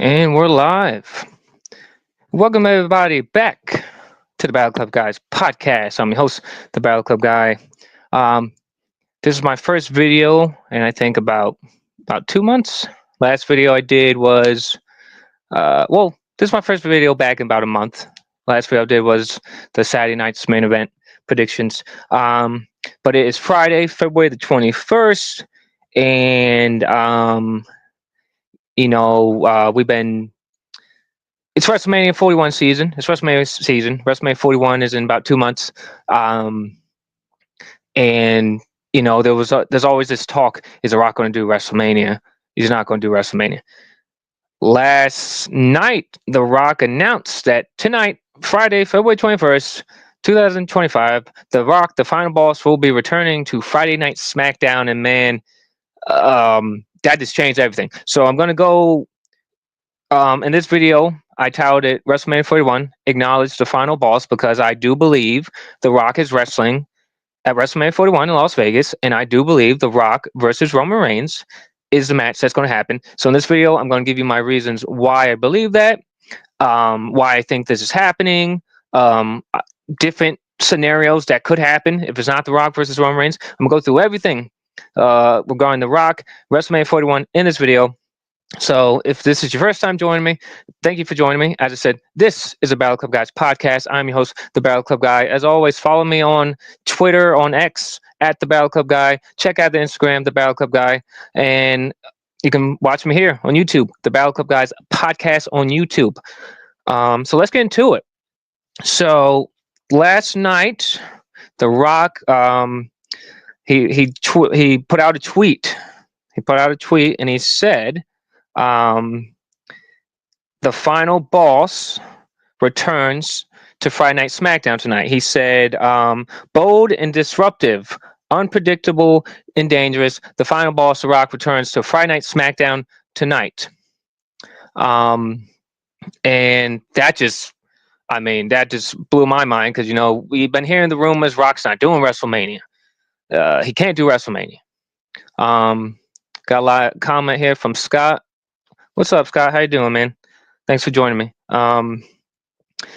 And we're live. Welcome everybody back to the Battle Club Guys podcast. I'm your host, the Battle Club Guy. Um, this is my first video, and I think about 2 months. Last video I did was this is my first video back in about a month. Last video I did was the Saturday night's main event predictions. But it is Friday, February the 21st, and we've been. It's WrestleMania 41 season. It's WrestleMania season. WrestleMania 41 is in about 2 months. And there's always this talk: is The Rock going to do WrestleMania? He's not going to do WrestleMania. Last night, The Rock announced that tonight, Friday, February 21st, 2025, The Rock, the final boss, will be returning to Friday Night SmackDown. And man, that just changed everything. So I'm going to go in this video. I titled it WrestleMania 41, Acknowledge the Final Boss, because I do believe The Rock is wrestling at WrestleMania 41 in Las Vegas, and I do believe The Rock versus Roman Reigns is the match that's going to happen. So in this video, I'm going to give you my reasons why I believe that, why I think this is happening, different scenarios that could happen if it's not The Rock versus Roman Reigns. I'm going to go through everything regarding The Rock, WrestleMania 41 in this video. So if this is your first time joining me, thank you for joining me. As I said, this is a Battle Club Guys podcast. I'm your host, the Battle Club Guy. As always, follow me on Twitter, on X, at the Battle Club Guy. Check out the Instagram, the Battle Club Guy. And you can watch me here on YouTube, the Battle Club Guys podcast on YouTube. So let's get into it. So last night, The Rock, he put out a tweet. He put out a tweet and he said, the final boss returns to Friday Night SmackDown tonight. He said, bold and disruptive, unpredictable and dangerous. The final boss, The Rock, returns to Friday Night SmackDown tonight. And that just blew my mind because, we've been hearing the rumors Rock's not doing WrestleMania. He can't do WrestleMania. Got a lot of comment here from Scott. What's up, Scott? How you doing, man? Thanks for joining me.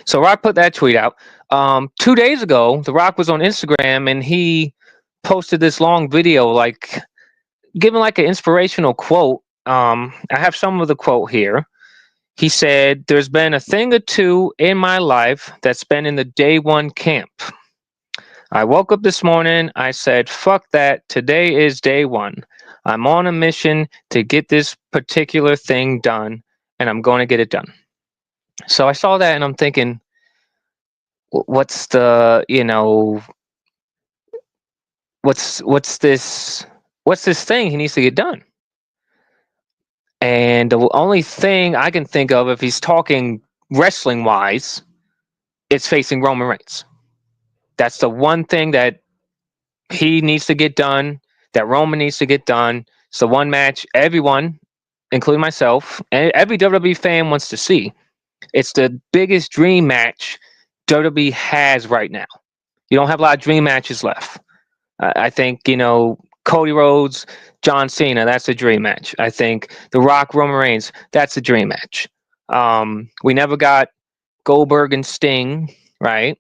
So Rock put that tweet out. 2 days ago, The Rock was on Instagram and he posted this long video, giving an inspirational quote. I have some of the quote here. He said, "There's been a thing or two in my life that's been in the day one camp. I woke up this morning, I said, fuck that, today is day one. I'm on a mission to get this particular thing done, and I'm going to get it done." So I saw that and I'm thinking, what's the, what's this thing he needs to get done? And the only thing I can think of, if he's talking wrestling wise, it's facing Roman Reigns. That's the one thing that he needs to get done, that Roman needs to get done. It's the one match everyone, including myself, and every WWE fan wants to see. It's the biggest dream match WWE has right now. You don't have a lot of dream matches left. I think, Cody Rhodes, John Cena, that's a dream match. I think The Rock, Roman Reigns, that's a dream match. We never got Goldberg and Sting, right?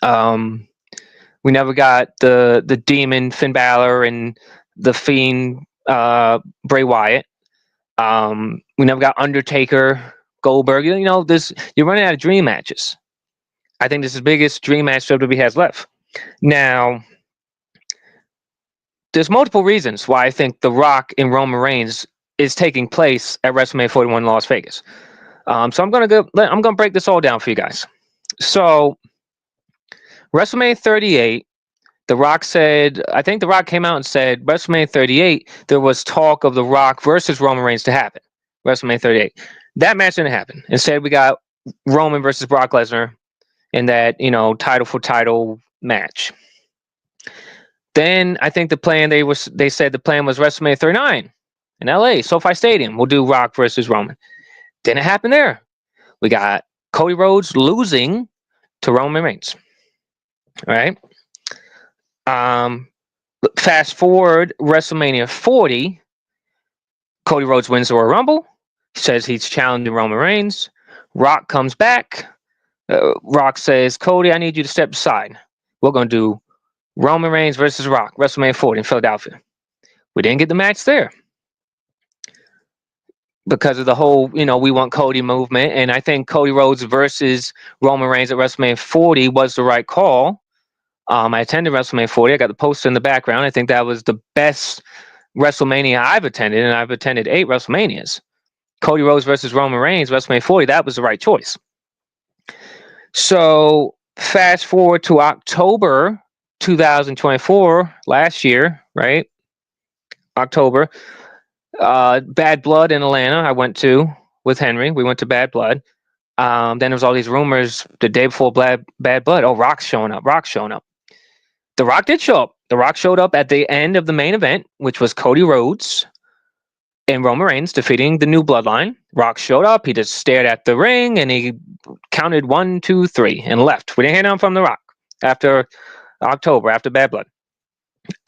We never got the Demon Finn Balor and the Fiend Bray Wyatt. We never got Undertaker, Goldberg. You're running out of dream matches. I think this is the biggest dream match WWE has left. Now, there's multiple reasons why I think The Rock and Roman Reigns is taking place at WrestleMania 41 in Las Vegas. So I'm gonna break this all down for you guys. So WrestleMania 38, The Rock said, I think The Rock came out and said, WrestleMania 38, there was talk of The Rock versus Roman Reigns to happen. WrestleMania 38. That match didn't happen. Instead, we got Roman versus Brock Lesnar in that, title for title match. Then I think the plan, they said the plan was WrestleMania 39 in LA, SoFi Stadium. We'll do Rock versus Roman. Didn't happen there. We got Cody Rhodes losing to Roman Reigns. All right. Fast forward WrestleMania 40, Cody Rhodes wins the Royal Rumble. says he's challenging Roman Reigns. Rock comes back. Rock says, Cody, I need you to step aside. We're going to do Roman Reigns versus Rock, WrestleMania 40 in Philadelphia. We didn't get the match there because of the whole, we want Cody movement. And I think Cody Rhodes versus Roman Reigns at WrestleMania 40 was the right call. I attended WrestleMania 40. I got the poster in the background. I think that was the best WrestleMania I've attended, and I've attended 8 WrestleManias. Cody Rhodes versus Roman Reigns, WrestleMania 40, that was the right choice. So fast forward to October 2024, last year, right? October. Bad Blood in Atlanta, I went to with Henry. We went to Bad Blood. Then there was all these rumors the day before Bad Blood. Oh, Rock's showing up. The Rock did show up. The Rock showed up at the end of the main event, which was Cody Rhodes and Roman Reigns defeating the New Bloodline. Rock showed up. He just stared at the ring and he counted 1, 2, 3 and left. We didn't hear nothing from The Rock after October, after Bad Blood.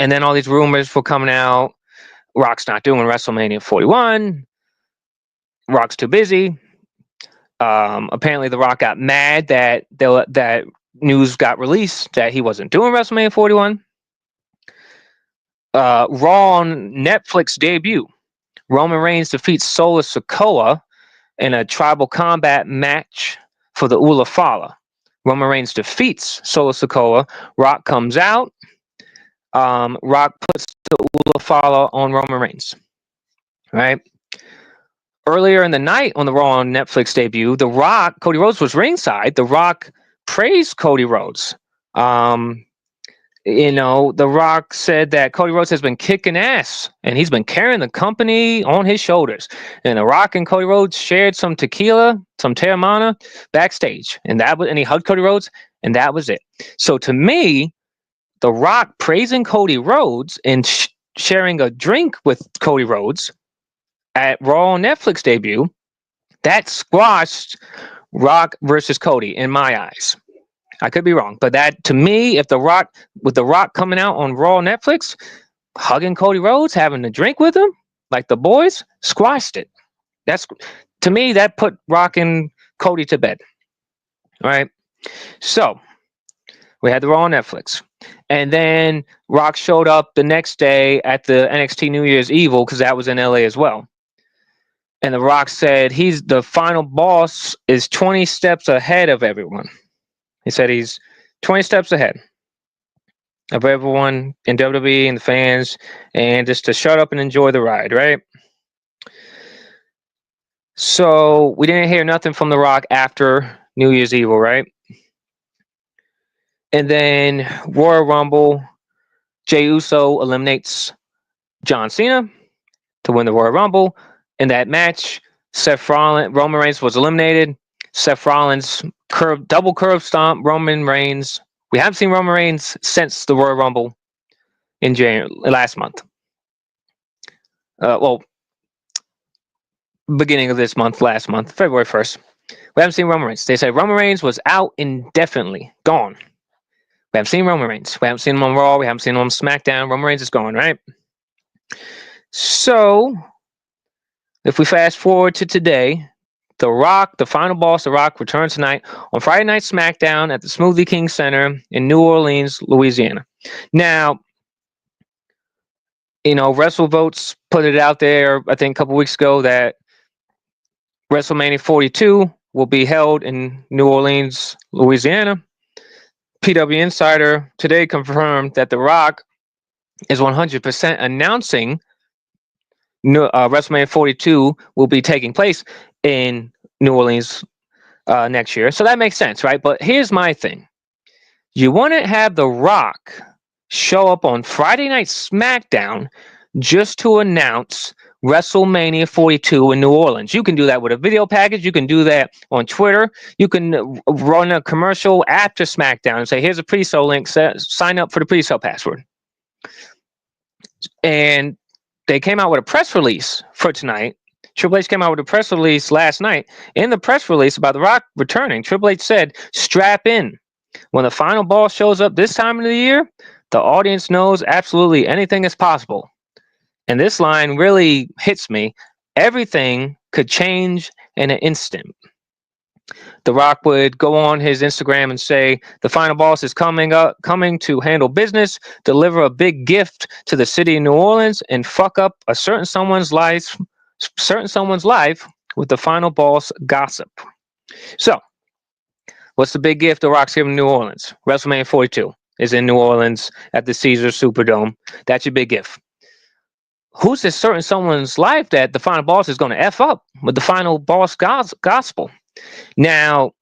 And then all these rumors were coming out. Rock's not doing WrestleMania 41. Rock's too busy. Apparently, The Rock got mad that news got released that he wasn't doing WrestleMania 41. Raw on Netflix debut. Roman Reigns defeats Solo Sikoa in a tribal combat match for the Ula Fala. Roman Reigns defeats Solo Sikoa. Rock comes out. Rock puts the Ula Fala on Roman Reigns. Right? Earlier in the night on the Raw on Netflix debut, The Rock, Cody Rhodes was ringside. The Rock praised Cody Rhodes. The Rock said that Cody Rhodes has been kicking ass and he's been carrying the company on his shoulders. And The Rock and Cody Rhodes shared some tequila, some Terramana backstage. And he hugged Cody Rhodes, and that was it. So to me, The Rock praising Cody Rhodes and sharing a drink with Cody Rhodes at Raw on Netflix debut, that squashed Rock versus Cody in my eyes. I could be wrong, but that to me, with The Rock coming out on Raw Netflix, hugging Cody Rhodes, having a drink with him, like the boys, squashed it. To me, that put Rock and Cody to bed. All right. So we had the Raw on Netflix. And then Rock showed up the next day at the NXT New Year's Evil, because that was in LA as well. And The Rock said he's the final boss is 20 steps ahead of everyone. He said he's 20 steps ahead of everyone in WWE and the fans, and just to shut up and enjoy the ride, right? So we didn't hear nothing from The Rock after New Year's Evil, right? And then Royal Rumble, Jey Uso eliminates John Cena to win the Royal Rumble. In that match, Roman Reigns was eliminated. Seth Rollins double curve stomp Roman Reigns. We haven't seen Roman Reigns since the Royal Rumble in January last month. Beginning of this month, last month, February 1st. We haven't seen Roman Reigns. They said Roman Reigns was out indefinitely, gone. We haven't seen Roman Reigns. We haven't seen him on Raw. We haven't seen him on SmackDown. Roman Reigns is gone, right? So, if we fast forward to today, The Rock, the final boss, The Rock, returns tonight on Friday Night SmackDown at the Smoothie King Center in New Orleans, Louisiana. Now, WrestleVotes put it out there, I think a couple weeks ago, that WrestleMania 42 will be held in New Orleans, Louisiana. PW Insider today confirmed that The Rock is 100% announcing WrestleMania 42 will be taking place in New Orleans next year. So that makes sense, right? But here's my thing. You want to have The Rock show up on Friday Night SmackDown just to announce WrestleMania 42 in New Orleans. You can do that with a video package. You can do that on Twitter. You can run a commercial after SmackDown and say, here's a pre-sale link. Sign up for the pre-sale password. And they came out with a press release for tonight. Triple H came out with a press release last night. In the press release about The Rock returning, Triple H said, strap in. When the final boss shows up this time of the year, the audience knows absolutely anything is possible. And this line really hits me. everything could change in an instant. The Rock would go on his Instagram and say, "The final boss is coming to handle business, deliver a big gift to the city of New Orleans, and fuck up a certain someone's life with the final boss gossip." So, what's the big gift The Rock's giving New Orleans? WrestleMania 42 is in New Orleans at the Caesars Superdome. That's your big gift. Who's this certain someone's life that the final boss is going to F up with the final boss gospel? Now,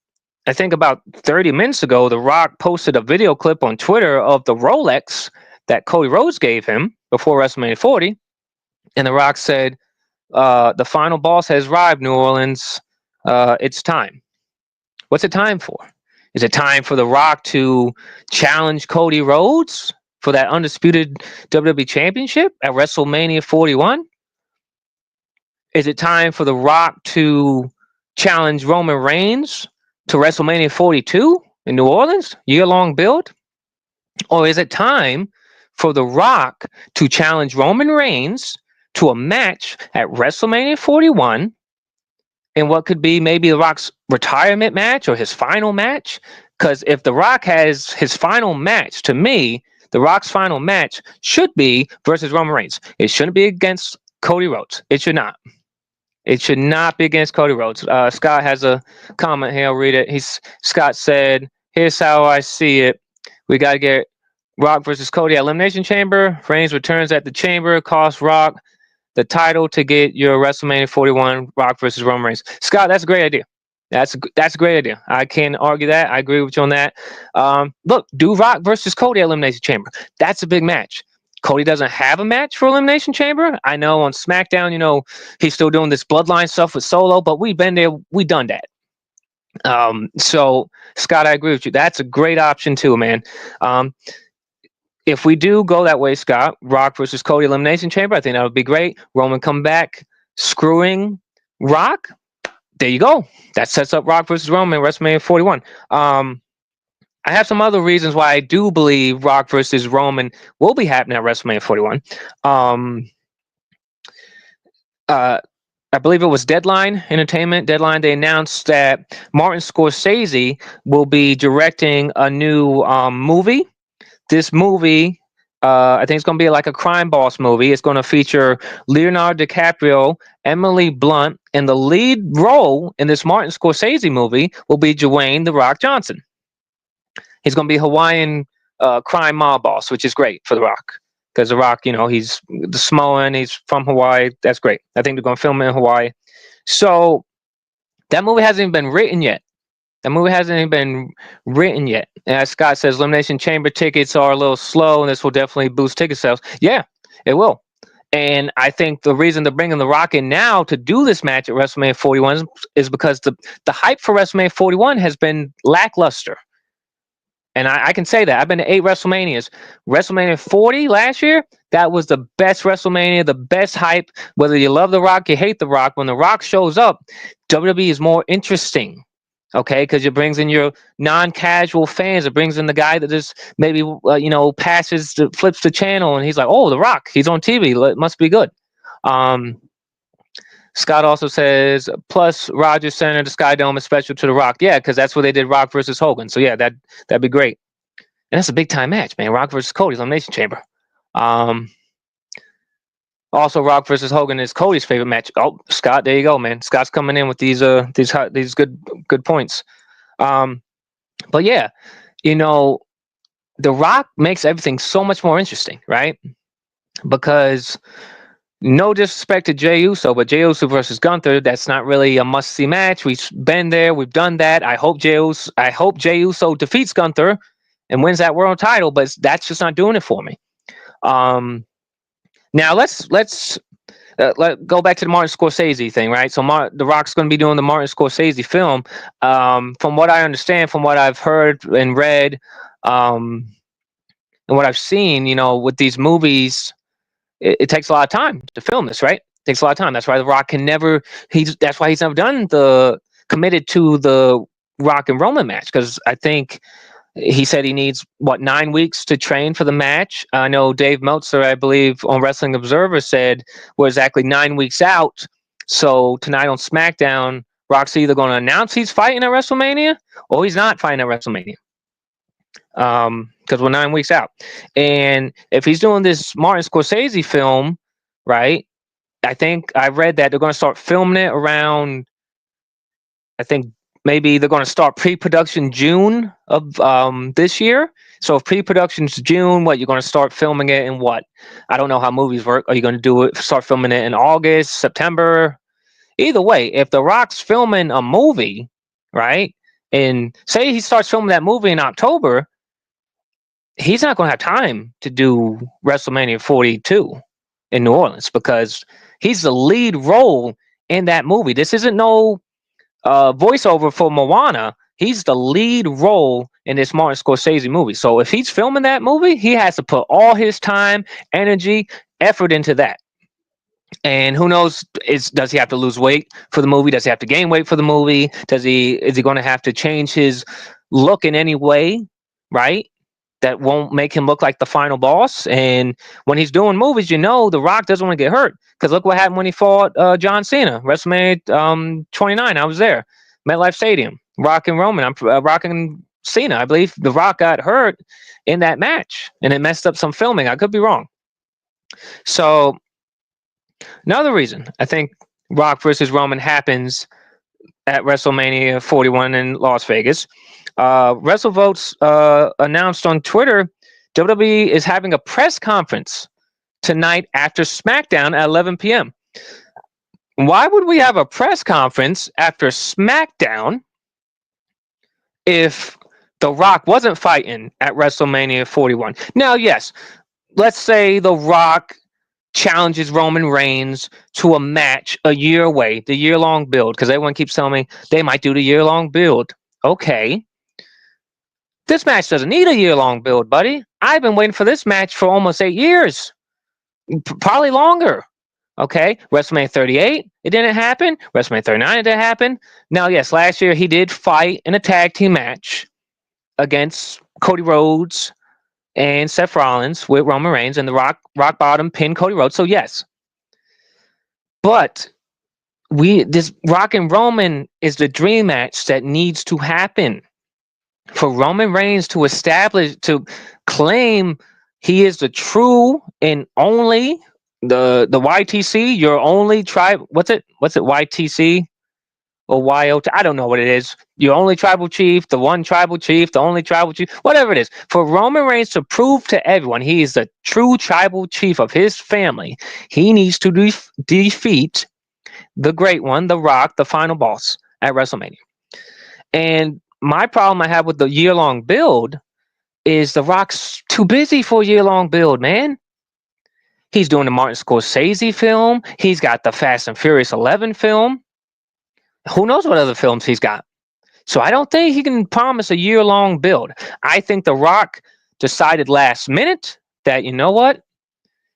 I think about 30 minutes ago, The Rock posted a video clip on Twitter of the Rolex that Cody Rhodes gave him before WrestleMania 40. And The Rock said, "The final boss has arrived, New Orleans. It's time." What's it time for? Is it time for The Rock to challenge Cody Rhodes for that undisputed WWE Championship at WrestleMania 41? Is it time for The Rock to challenge Roman Reigns to WrestleMania 42 in New Orleans? Year-long build? Or is it time for The Rock to challenge Roman Reigns to a match at WrestleMania 41 in what could be maybe The Rock's retirement match or his final match? Because if The Rock has his final match, to me, The Rock's final match should be versus Roman Reigns. It shouldn't be against Cody Rhodes. It should not. It should not be against Cody Rhodes. Scott has a comment here. I'll read it. Scott said, "Here's how I see it. We got to get Rock versus Cody at Elimination Chamber. Reigns returns at the Chamber. Costs Rock the title to get your WrestleMania 41 Rock versus Roman Reigns." Scott, that's a great idea. That's a great idea. I can't argue that. I agree with you on that. Look, do Rock versus Cody at Elimination Chamber. That's a big match. Cody doesn't have a match for Elimination Chamber. I know on SmackDown, he's still doing this bloodline stuff with Solo, but we've been there. We've done that. So, Scott, I agree with you. That's a great option too, man. If we do go that way, Scott, Rock versus Cody Elimination Chamber, I think that would be great. Roman come back screwing Rock. There you go. That sets up Rock versus Roman WrestleMania 41. I have some other reasons why I do believe Rock versus Roman will be happening at WrestleMania 41. I believe it was Deadline Entertainment. Deadline, they announced that Martin Scorsese will be directing a new movie. This movie, I think it's going to be like a crime boss movie. It's going to feature Leonardo DiCaprio, Emily Blunt, and the lead role in this Martin Scorsese movie will be Dwayne "The Rock" Johnson. He's going to be Hawaiian crime mob boss, which is great for The Rock. Because The Rock, he's the Samoan, he's from Hawaii. That's great. I think they're going to film it in Hawaii. So that movie hasn't even been written yet. And as Scott says, Elimination Chamber tickets are a little slow, and this will definitely boost ticket sales. Yeah, it will. And I think the reason they're bringing The Rock in now to do this match at WrestleMania 41 is because the hype for WrestleMania 41 has been lackluster. And I can say that. I've been to 8 WrestleManias. WrestleMania 40 last year, that was the best WrestleMania, the best hype. Whether you love The Rock, you hate The Rock, when The Rock shows up, WWE is more interesting. Okay, because it brings in your non-casual fans. It brings in the guy that just maybe flips the channel, and he's like, "Oh, The Rock, he's on TV. It must be good." Scott also says, plus Rogers Center, the Sky Dome is special to The Rock. Yeah, because that's where they did Rock versus Hogan. So yeah, that'd be great. And that's a big time match, man. Rock versus Cody, Elimination Chamber. Also, Rock versus Hogan is Cody's favorite match. Oh, Scott, there you go, man. Scott's coming in with these good points. But yeah, The Rock makes everything so much more interesting, right? Because no disrespect to Jey Uso, but Jey Uso versus Gunther, that's not really a must-see match. We've been there, we've done that. I hope Jey Uso defeats Gunther and wins that world title, but that's just not doing it for me. Now let's go back to the Martin Scorsese thing, right? So The Rock's going to be doing the Martin Scorsese film. From what I understand, from what I've heard and read, and what I've seen, with these movies, it takes a lot of time to film this, right? It takes a lot of time. That's why The Rock that's why he's never committed to the Rock and Roman match, because I think he said he needs 9 weeks to train for the match. I know Dave Meltzer, I believe, on Wrestling Observer said we're exactly 9 weeks out, So tonight on SmackDown, Rock's either going to announce he's fighting at WrestleMania or he's not fighting at WrestleMania. Because we're 9 weeks out. And if he's doing this Martin Scorsese film, right? I think I read that they're going to start filming it around, I think maybe they're going to start pre-production June of this year. So if pre-production's June, what, you're going to start filming it in what? I don't know how movies work. Are you going to start filming it in August, September? Either way, if The Rock's filming a movie, right, and say he starts filming that movie in October, he's not going to have time to do WrestleMania 42 in New Orleans because he's the lead role in that movie. This isn't no voiceover for Moana. He's the lead role in this Martin Scorsese movie. So if he's filming that movie, he has to put all his time, energy, effort into that. And who knows? Does he have to lose weight for the movie? Does he have to gain weight for the movie? Is he going to have to change his look in any way? Right? That won't make him look like the final boss. And when he's doing movies, The Rock doesn't want to get hurt. Because look what happened when he fought John Cena, WrestleMania 29. I was there, MetLife Stadium. Rock and Roman, Rock and Cena. I believe The Rock got hurt in that match, and it messed up some filming. I could be wrong. So another reason I think Rock versus Roman happens at WrestleMania 41 in Las Vegas. WrestleVotes announced on Twitter WWE is having a press conference tonight after SmackDown at 11 p.m. Why would we have a press conference after SmackDown if The Rock wasn't fighting at WrestleMania 41? Now, yes, let's say The Rock challenges Roman Reigns to a match a year away, the year-long build, because everyone keeps telling me they might do the year-long build. Okay. This match doesn't need a year-long build, buddy. I've been waiting for this match for almost 8 years. Probably longer. Okay? WrestleMania 38, it didn't happen. WrestleMania 39, it didn't happen. Now, yes, last year he did fight in a tag team match against Cody Rhodes and Seth Rollins with Roman Reigns, and the Rock Bottom pinned Cody Rhodes. So yes, but this Rock and Roman is the dream match that needs to happen for Roman Reigns to claim he is the true and only the YTC, your only tribe. What's it? YTC? Or YOT, I don't know what it is. Your only tribal chief, the one tribal chief, the only tribal chief, whatever it is. For Roman Reigns to prove to everyone he is the true tribal chief of his family, he needs to defeat the great one, The Rock, the final boss at WrestleMania. And my problem I have with the year-long build is The Rock's too busy for a year-long build, man. He's doing the Martin Scorsese film. He's got the Fast and Furious 11 film. Who knows what other films he's got? So I don't think he can promise a year-long build. I think The Rock decided last minute that, you know what?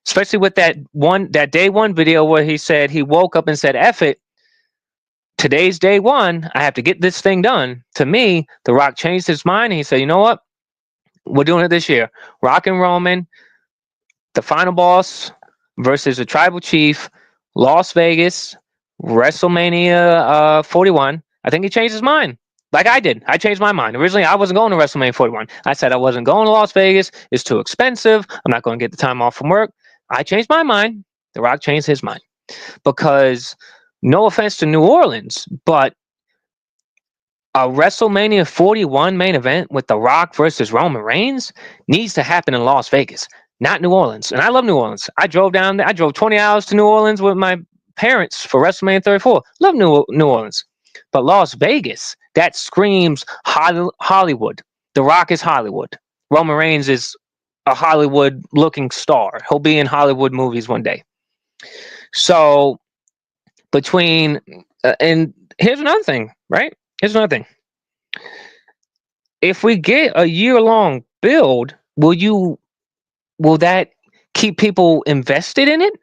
Especially with that day one video where he said he woke up and said, F it. Today's day one. I have to get this thing done. To me, The Rock changed his mind and he said, you know what? We're doing it this year. Rock and Roman, the final boss versus the tribal chief, Las Vegas, WrestleMania 41. I think he changed his mind. Like I did. I changed my mind. Originally, I wasn't going to WrestleMania 41. I said I wasn't going to Las Vegas. It's too expensive. I'm not going to get the time off from work. I changed my mind. The Rock changed his mind. Because, no offense to New Orleans, but a WrestleMania 41 main event with The Rock versus Roman Reigns needs to happen in Las Vegas, not New Orleans. And I love New Orleans. I drove down there. I drove 20 hours to New Orleans with my parents for WrestleMania 34. Love New Orleans. But Las Vegas, that screams Hollywood. The Rock is Hollywood. Roman Reigns is a Hollywood-looking star. He'll be in Hollywood movies one day. So, and here's another thing, right? Here's another thing. If we get a year-long build, will that keep people invested in it?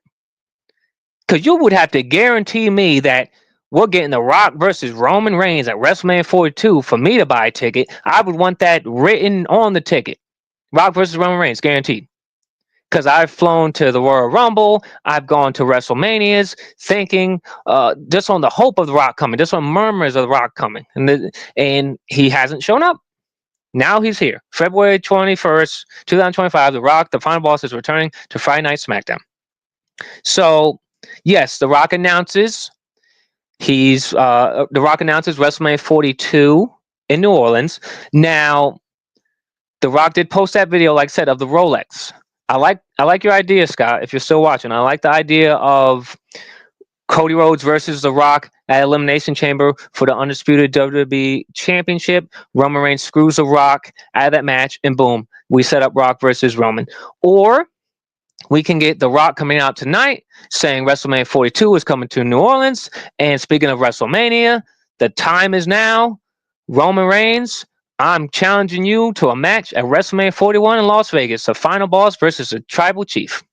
Because you would have to guarantee me that we're getting The Rock versus Roman Reigns at WrestleMania 42 for me to buy a ticket. I would want that written on the ticket. Rock versus Roman Reigns, guaranteed. because I've flown to the Royal Rumble, I've gone to WrestleManias, thinking just on the hope of The Rock coming, just on murmurs of The Rock coming, and he hasn't shown up. Now he's here, February 21st, 2025. The Rock, the final boss, is returning to Friday Night SmackDown. So, yes, The Rock announces WrestleMania 42 in New Orleans. Now, The Rock did post that video, like I said, of the Rolex. I like your idea, Scott. If you're still watching, I like the idea of Cody Rhodes versus The Rock at Elimination Chamber for the undisputed WWE Championship. Roman Reigns screws The Rock out of that match, and boom, we set up Rock versus Roman. Or we can get The Rock coming out tonight saying WrestleMania 42 is coming to New Orleans. And speaking of WrestleMania, the time is now. Roman Reigns, I'm challenging you to a match at WrestleMania 41 in Las Vegas, the final boss versus the tribal chief.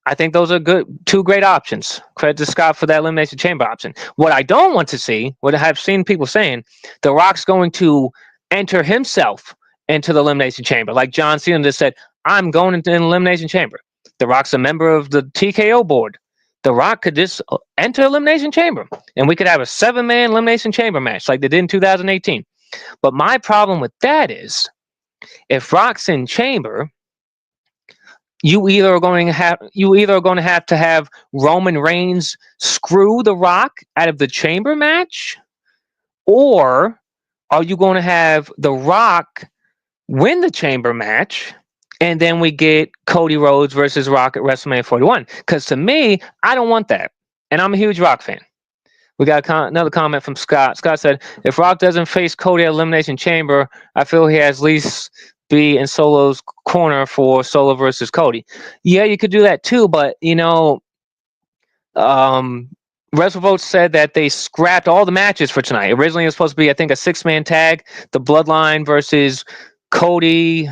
I think those are two great options. Credit to Scott for that Elimination Chamber option. What I don't want to see, what I have seen people saying, The Rock's going to enter himself into the Elimination Chamber. Like John Cena just said, I'm going into an Elimination Chamber. The Rock's a member of the TKO board. The Rock could just enter Elimination Chamber, and we could have a 7-man Elimination Chamber match like they did in 2018. But my problem with that is, if Rock's in Chamber, you either are going to have Roman Reigns screw The Rock out of the Chamber match, or are you going to have The Rock win the Chamber match, and then we get Cody Rhodes versus Rock at WrestleMania 41? Because to me, I don't want that, and I'm a huge Rock fan. We got another comment from Scott. Scott said, if Rock doesn't face Cody at Elimination Chamber, I feel he has at least be in Solo's corner for Solo versus Cody. Yeah, you could do that too, but WrestleVotes said that they scrapped all the matches for tonight. Originally, it was supposed to be, I think, a 6-man tag, the Bloodline versus Cody,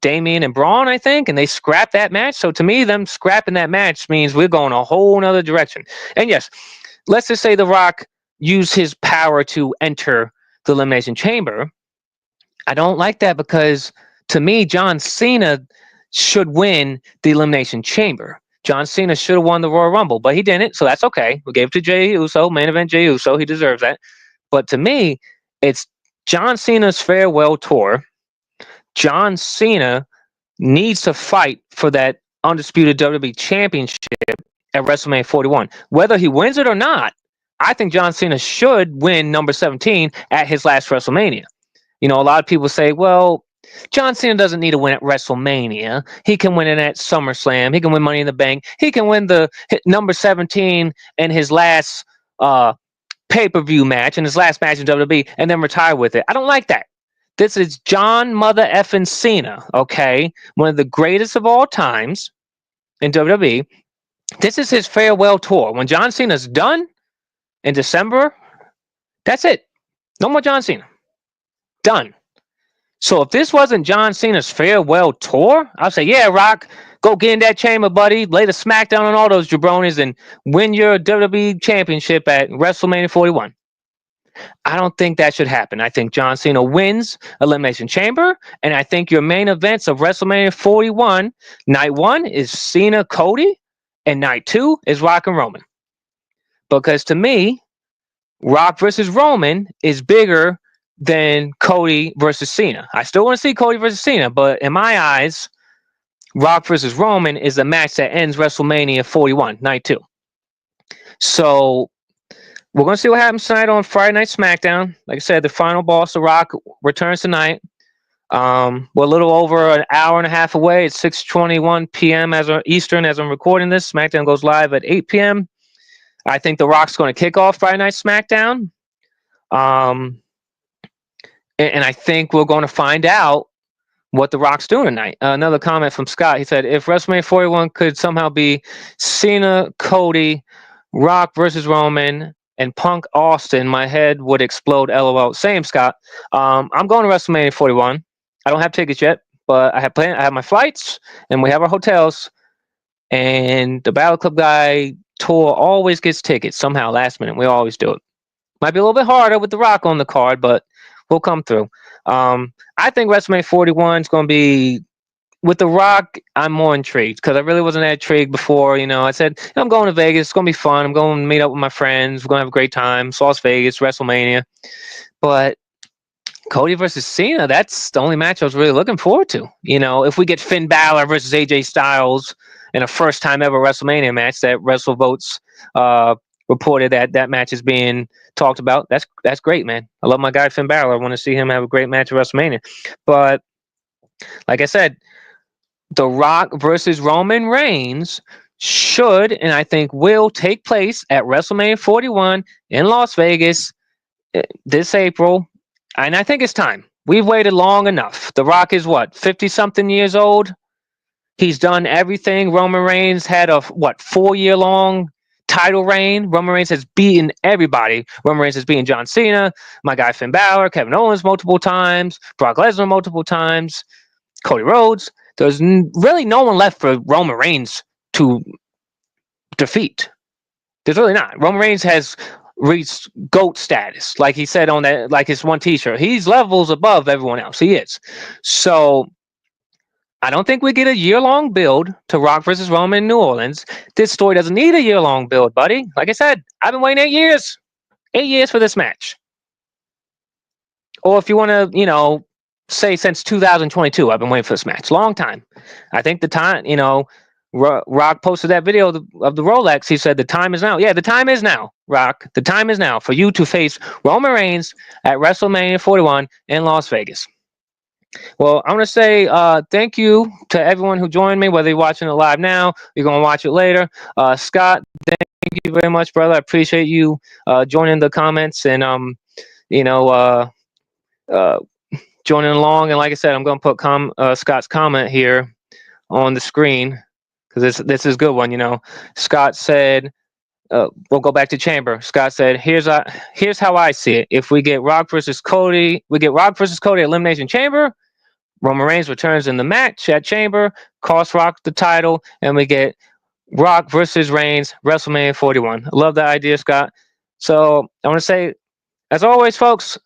Damian, and Braun, I think, and they scrapped that match. So to me, them scrapping that match means we're going a whole nother direction. And yes, let's just say The Rock used his power to enter the Elimination Chamber. I don't like that because, to me, John Cena should win the Elimination Chamber. John Cena should have won the Royal Rumble, but he didn't, so that's okay. We gave it to Jey Uso, main event Jey Uso. He deserves that. But to me, it's John Cena's farewell tour. John Cena needs to fight for that undisputed WWE Championship at WrestleMania 41. Whether he wins it or not, I think John Cena should win number 17 at his last WrestleMania. A lot of people say, well, John Cena doesn't need to win at WrestleMania. He can win it at SummerSlam. He can win Money in the Bank. He can win the number 17 in his last pay-per-view match, in his last match in WWE, and then retire with it. I don't like that. This is John Mother effing Cena, okay? One of the greatest of all times in WWE. This is his farewell tour. When John Cena's done in December, that's it. No more John Cena. Done. So if this wasn't John Cena's farewell tour, I'd say, yeah, Rock, go get in that chamber, buddy. Lay the smackdown on all those jabronis and win your WWE Championship at WrestleMania 41. I don't think that should happen. I think John Cena wins Elimination Chamber, and I think your main events of WrestleMania 41, night 1 is Cena Cody, and night 2 is Rock and Roman. Because to me, Rock versus Roman is bigger than Cody versus Cena. I still want to see Cody versus Cena, but in my eyes, Rock versus Roman is the match that ends WrestleMania 41, night 2. So we're going to see what happens tonight on Friday Night SmackDown. Like I said, the final boss, The Rock, returns tonight. We're a little over an hour and a half away. It's 6:21 p.m. Eastern as I'm recording this. SmackDown goes live at 8 p.m. I think The Rock's going to kick off Friday Night SmackDown. And I think we're going to find out what The Rock's doing tonight. Another comment from Scott. He said, if WrestleMania 41 could somehow be Cena, Cody, Rock versus Roman, and Punk Austin, my head would explode. LOL. Same, Scott. I'm going to WrestleMania 41. I don't have tickets yet, but I have my flights, and we have our hotels. And the Battle Club guy tour always gets tickets somehow last minute. We always do it. Might be a little bit harder with The Rock on the card, but we'll come through. I think WrestleMania 41 is going to be with The Rock, I'm more intrigued because I really wasn't that intrigued before. I said, I'm going to Vegas. It's going to be fun. I'm going to meet up with my friends. We're going to have a great time. It's Las Vegas, WrestleMania. But Cody versus Cena, that's the only match I was really looking forward to. If we get Finn Balor versus AJ Styles in a first time ever WrestleMania match that WrestleVotes reported that match is being talked about, that's great, man. I love my guy Finn Balor. I want to see him have a great match at WrestleMania. But like I said, The Rock versus Roman Reigns should, and I think will, take place at WrestleMania 41 in Las Vegas this April. And I think it's time. We've waited long enough. The Rock is what, 50-something years old? He's done everything. Roman Reigns had a, 4-year-long title reign. Roman Reigns has beaten everybody. Roman Reigns has beaten John Cena, my guy Finn Balor, Kevin Owens multiple times, Brock Lesnar multiple times, Cody Rhodes. There's really no one left for Roman Reigns to defeat. There's really not. Roman Reigns has reached GOAT status, like he said on that, like his one T-shirt. He's levels above everyone else. He is. So I don't think we get a year-long build to Rock versus Roman in New Orleans. This story doesn't need a year-long build, buddy. Like I said, I've been waiting 8 years. 8 years for this match. Or if you want to, say since 2022, I've been waiting for this match. Long time. I think the time, Rock posted that video of the Rolex. He said the time is now. Yeah, the time is now, Rock. The time is now for you to face Roman Reigns at WrestleMania 41 in Las Vegas. Well, I want to say thank you to everyone who joined me, whether you're watching it live now, you're going to watch it later. Scott, thank you very much, brother. I appreciate you joining the comments and, joining along. And like I said, I'm going to put Scott's comment here on the screen because this is a good one. Scott said, we'll go back to Chamber. Scott said, here's how I see it. If we get Rock versus Cody at Elimination Chamber. Roman Reigns returns in the match at Chamber, costs Rock the title, and we get Rock versus Reigns, WrestleMania 41. I love that idea, Scott. So I want to say, as always, folks,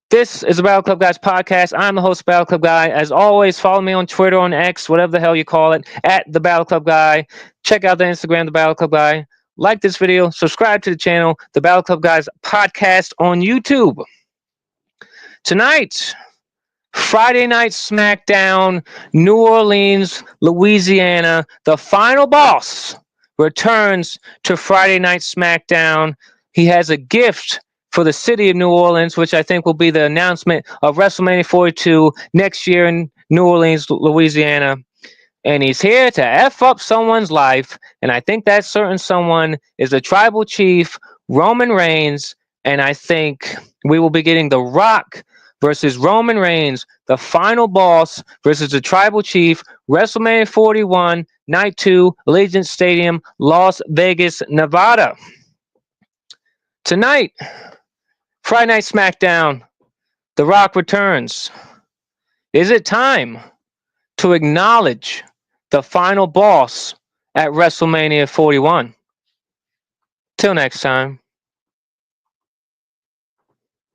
this is the Battle Club Guys podcast. I'm the host, Battle Club Guy. As always, follow me on Twitter, on X, whatever the hell you call it, at the Battle Club Guy. Check out the Instagram, the Battle Club Guy. Like this video, subscribe to the channel, the Battle Club Guys podcast on YouTube. Tonight, Friday Night SmackDown, New Orleans, Louisiana. The final boss returns to Friday Night SmackDown. He has a gift for the city of New Orleans, which I think will be the announcement of WrestleMania 42 next year in New Orleans, Louisiana. And he's here to F up someone's life. And I think that certain someone is the tribal chief, Roman Reigns. And I think we will be getting The Rock versus Roman Reigns, the final boss versus the tribal chief, WrestleMania 41, Night 2, Allegiant Stadium, Las Vegas, Nevada. Tonight, Friday Night SmackDown, The Rock returns. Is it time to acknowledge the final boss at WrestleMania 41? Till next time.